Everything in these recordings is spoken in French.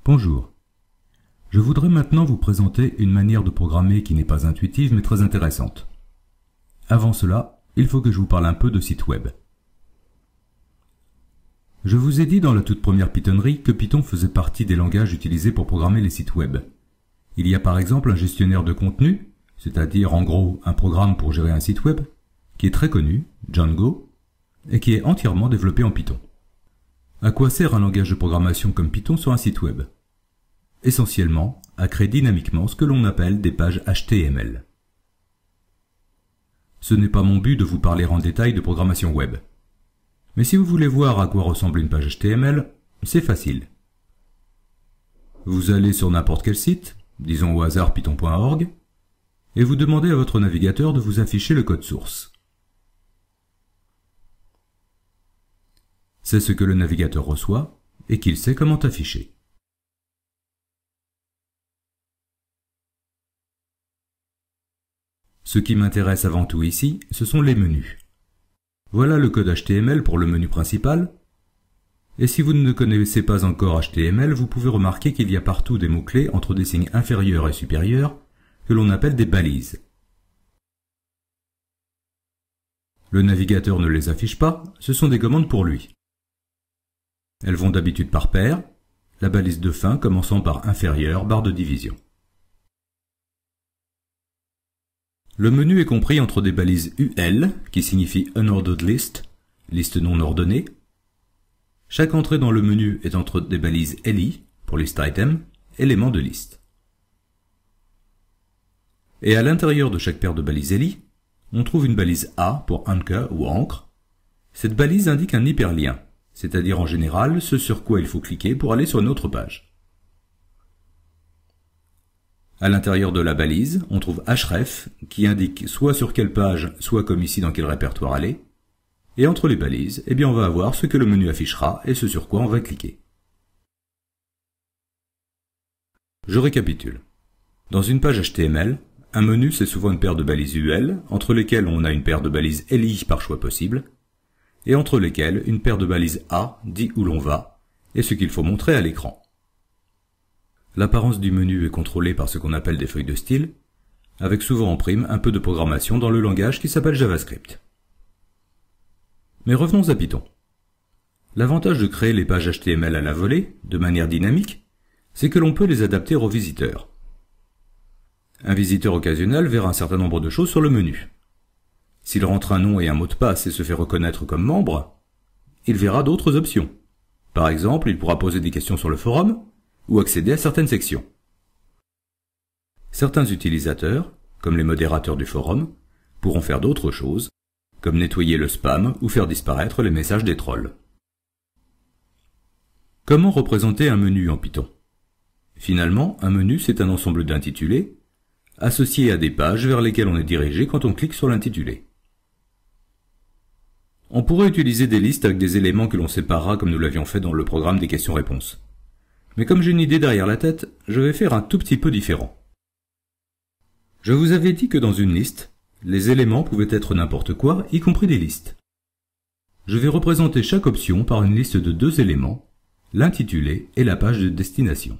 Bonjour. Je voudrais maintenant vous présenter une manière de programmer qui n'est pas intuitive mais très intéressante. Avant cela, il faut que je vous parle un peu de site web. Je vous ai dit dans la toute première Pythonnerie que Python faisait partie des langages utilisés pour programmer les sites web. Il y a par exemple un gestionnaire de contenu, c'est-à-dire en gros un programme pour gérer un site web, qui est très connu, Django, et qui est entièrement développé en Python. À quoi sert un langage de programmation comme Python sur un site web? Essentiellement, à créer dynamiquement ce que l'on appelle des pages HTML. Ce n'est pas mon but de vous parler en détail de programmation web. Mais si vous voulez voir à quoi ressemble une page HTML, c'est facile. Vous allez sur n'importe quel site, disons au hasard python.org, et vous demandez à votre navigateur de vous afficher le code source. C'est ce que le navigateur reçoit et qu'il sait comment afficher. Ce qui m'intéresse avant tout ici, ce sont les menus. Voilà le code HTML pour le menu principal. Et si vous ne connaissez pas encore HTML, vous pouvez remarquer qu'il y a partout des mots-clés entre des signes inférieurs et supérieurs que l'on appelle des balises. Le navigateur ne les affiche pas, ce sont des commandes pour lui. Elles vont d'habitude par paire, la balise de fin commençant par inférieur, barre de division. Le menu est compris entre des balises UL, qui signifie Unordered List, liste non ordonnée. Chaque entrée dans le menu est entre des balises LI, pour list item, élément de liste. Et à l'intérieur de chaque paire de balises LI, on trouve une balise A pour anchor ou ancre. Cette balise indique un hyperlien, c'est-à-dire en général ce sur quoi il faut cliquer pour aller sur une autre page. À l'intérieur de la balise, on trouve href qui indique soit sur quelle page, soit comme ici dans quel répertoire aller. Et entre les balises, on va avoir ce que le menu affichera et ce sur quoi on va cliquer. Je récapitule. Dans une page HTML, un menu c'est souvent une paire de balises UL, entre lesquelles on a une paire de balises LI par choix possible, et entre lesquelles une paire de balises A dit où l'on va, et ce qu'il faut montrer à l'écran. L'apparence du menu est contrôlée par ce qu'on appelle des feuilles de style, avec souvent en prime un peu de programmation dans le langage qui s'appelle JavaScript. Mais revenons à Python. L'avantage de créer les pages HTML à la volée, de manière dynamique, c'est que l'on peut les adapter aux visiteurs. Un visiteur occasionnel verra un certain nombre de choses sur le menu. S'il rentre un nom et un mot de passe et se fait reconnaître comme membre, il verra d'autres options. Par exemple, il pourra poser des questions sur le forum ou accéder à certaines sections. Certains utilisateurs, comme les modérateurs du forum, pourront faire d'autres choses, comme nettoyer le spam ou faire disparaître les messages des trolls. Comment représenter un menu en Python? Finalement, un menu c'est un ensemble d'intitulés, associés à des pages vers lesquelles on est dirigé quand on clique sur l'intitulé. On pourrait utiliser des listes avec des éléments que l'on séparera comme nous l'avions fait dans le programme des questions-réponses. Mais comme j'ai une idée derrière la tête, je vais faire un tout petit peu différent. Je vous avais dit que dans une liste, les éléments pouvaient être n'importe quoi, y compris des listes. Je vais représenter chaque option par une liste de 2 éléments, l'intitulé et la page de destination.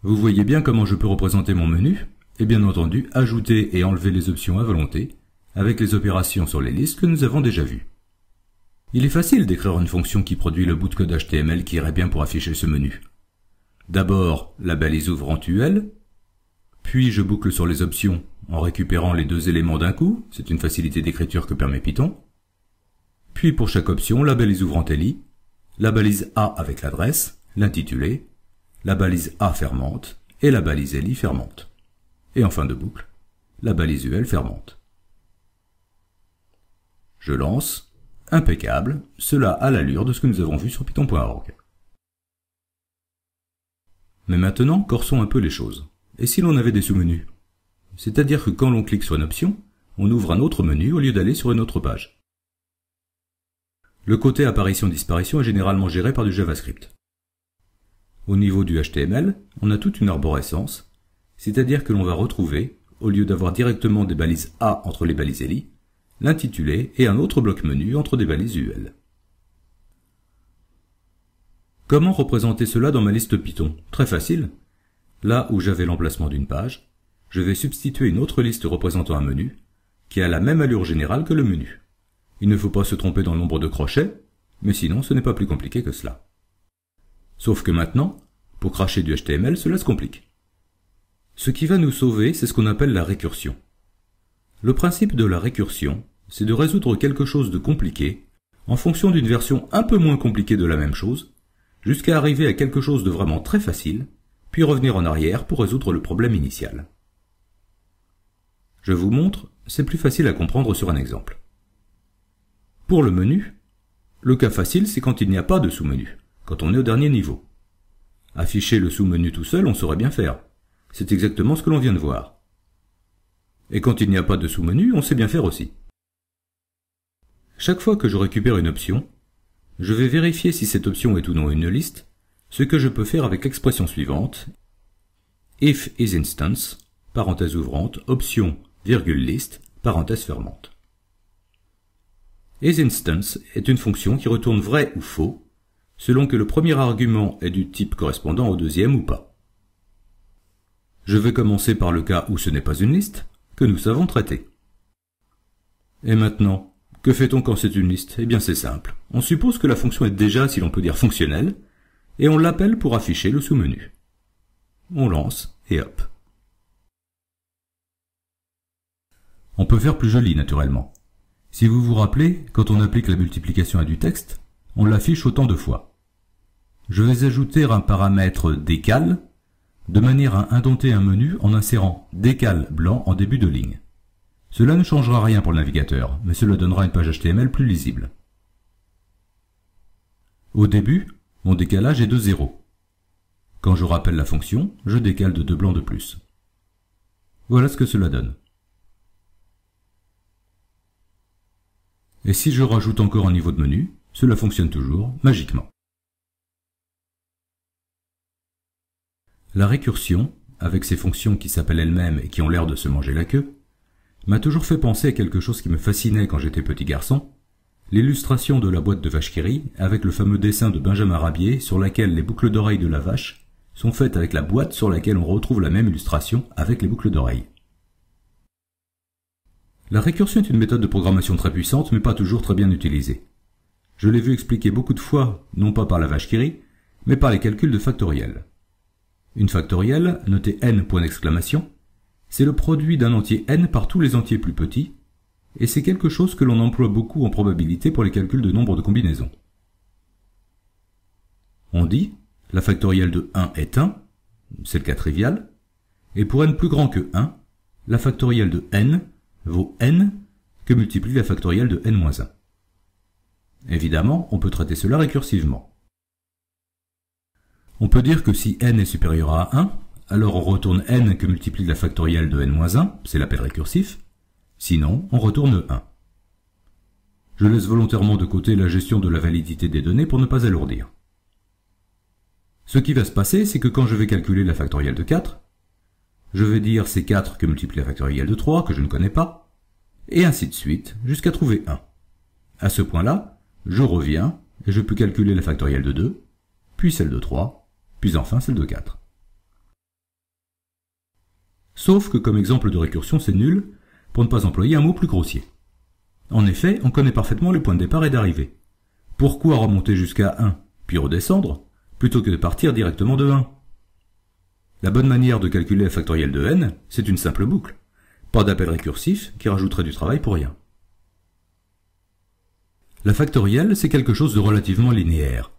Vous voyez bien comment je peux représenter mon menu, et bien entendu ajouter et enlever les options à volonté, avec les opérations sur les listes que nous avons déjà vues. Il est facile d'écrire une fonction qui produit le bout de code HTML qui irait bien pour afficher ce menu. D'abord, la balise ouvrante UL, puis je boucle sur les options en récupérant les 2 éléments d'un coup, c'est une facilité d'écriture que permet Python. Puis pour chaque option, la balise ouvrante LI, la balise A avec l'adresse, l'intitulé, la balise A fermante et la balise LI fermante. Et en fin de boucle, la balise UL fermante. Je lance. Impeccable, cela a l'allure de ce que nous avons vu sur python.org. Mais maintenant, corsons un peu les choses. Et si l'on avait des sous-menus? C'est-à-dire que quand l'on clique sur une option, on ouvre un autre menu au lieu d'aller sur une autre page. Le côté apparition-disparition est généralement géré par du JavaScript. Au niveau du HTML, on a toute une arborescence, c'est-à-dire que l'on va retrouver, au lieu d'avoir directement des balises A entre les balises LI, l'intitulé et un autre bloc menu entre des balises UL. Comment représenter cela dans ma liste Python? Très facile. Là où j'avais l'emplacement d'une page, je vais substituer une autre liste représentant un menu, qui a la même allure générale que le menu. Il ne faut pas se tromper dans le nombre de crochets, mais sinon ce n'est pas plus compliqué que cela. Sauf que maintenant, pour cracher du HTML, cela se complique. Ce qui va nous sauver, c'est ce qu'on appelle la récursion. Le principe de la récursion, c'est de résoudre quelque chose de compliqué en fonction d'une version un peu moins compliquée de la même chose, jusqu'à arriver à quelque chose de vraiment très facile, puis revenir en arrière pour résoudre le problème initial. Je vous montre, c'est plus facile à comprendre sur un exemple. Pour le menu, le cas facile, c'est quand il n'y a pas de sous-menu, quand on est au dernier niveau. Afficher le sous-menu tout seul, on saurait bien faire. C'est exactement ce que l'on vient de voir. Et quand il n'y a pas de sous-menu, on sait bien faire aussi. Chaque fois que je récupère une option, je vais vérifier si cette option est ou non une liste, ce que je peux faire avec l'expression suivante, if isInstance, parenthèse ouvrante, option, virgule list, parenthèse fermante. isInstance est une fonction qui retourne vrai ou faux, selon que le premier argument est du type correspondant au deuxième ou pas. Je vais commencer par le cas où ce n'est pas une liste, que nous savons traiter. Et maintenant, que fait-on quand c'est une liste? Eh bien c'est simple. On suppose que la fonction est déjà, si l'on peut dire, fonctionnelle, et on l'appelle pour afficher le sous-menu. On lance, et hop. On peut faire plus joli, naturellement. Si vous vous rappelez, quand on applique la multiplication à du texte, on l'affiche autant de fois. Je vais ajouter un paramètre décal, de manière à indenter un menu en insérant décal blanc en début de ligne. Cela ne changera rien pour le navigateur, mais cela donnera une page HTML plus lisible. Au début, mon décalage est de 0. Quand je rappelle la fonction, je décale de 2 blancs de plus. Voilà ce que cela donne. Et si je rajoute encore un niveau de menu, cela fonctionne toujours, magiquement. La récursion, avec ses fonctions qui s'appellent elles-mêmes et qui ont l'air de se manger la queue, m'a toujours fait penser à quelque chose qui me fascinait quand j'étais petit garçon, l'illustration de la boîte de vache qui rit avec le fameux dessin de Benjamin Rabier sur laquelle les boucles d'oreilles de la vache sont faites avec la boîte sur laquelle on retrouve la même illustration avec les boucles d'oreilles. La récursion est une méthode de programmation très puissante mais pas toujours très bien utilisée. Je l'ai vu expliquer beaucoup de fois, non pas par la vache qui rit, mais par les calculs de factoriel. Une factorielle, notée n, c'est le produit d'un entier n par tous les entiers plus petits, et c'est quelque chose que l'on emploie beaucoup en probabilité pour les calculs de nombre de combinaisons. On dit, la factorielle de 1 est 1, c'est le cas trivial, et pour n plus grand que 1, la factorielle de n vaut n que multiplie la factorielle de n-1. Évidemment, on peut traiter cela récursivement. On peut dire que si n est supérieur à 1, alors on retourne n que multiplie la factorielle de n-1, c'est l'appel récursif, sinon on retourne 1. Je laisse volontairement de côté la gestion de la validité des données pour ne pas alourdir. Ce qui va se passer, c'est que quand je vais calculer la factorielle de 4, je vais dire c'est 4 que multiplie la factorielle de 3, que je ne connais pas, et ainsi de suite, jusqu'à trouver 1. À ce point-là, je reviens, et je peux calculer la factorielle de 2, puis celle de 3, puis enfin celle de 4. Sauf que comme exemple de récursion, c'est nul, pour ne pas employer un mot plus grossier. En effet, on connaît parfaitement les points de départ et d'arrivée. Pourquoi remonter jusqu'à 1, puis redescendre, plutôt que de partir directement de 1? La bonne manière de calculer la factorielle de n, c'est une simple boucle. Pas d'appel récursif qui rajouterait du travail pour rien. La factorielle, c'est quelque chose de relativement linéaire.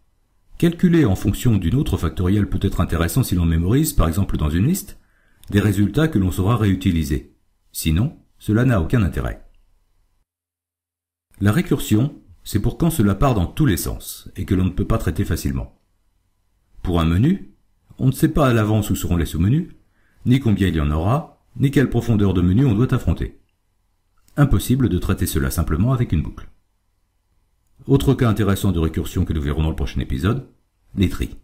Calculer en fonction d'une autre factorielle peut être intéressant si l'on mémorise, par exemple dans une liste, des résultats que l'on saura réutiliser. Sinon, cela n'a aucun intérêt. La récursion, c'est pour quand cela part dans tous les sens, et que l'on ne peut pas traiter facilement. Pour un menu, on ne sait pas à l'avance où seront les sous-menus, ni combien il y en aura, ni quelle profondeur de menu on doit affronter. Impossible de traiter cela simplement avec une boucle. Autre cas intéressant de récursion que nous verrons dans le prochain épisode, les tris.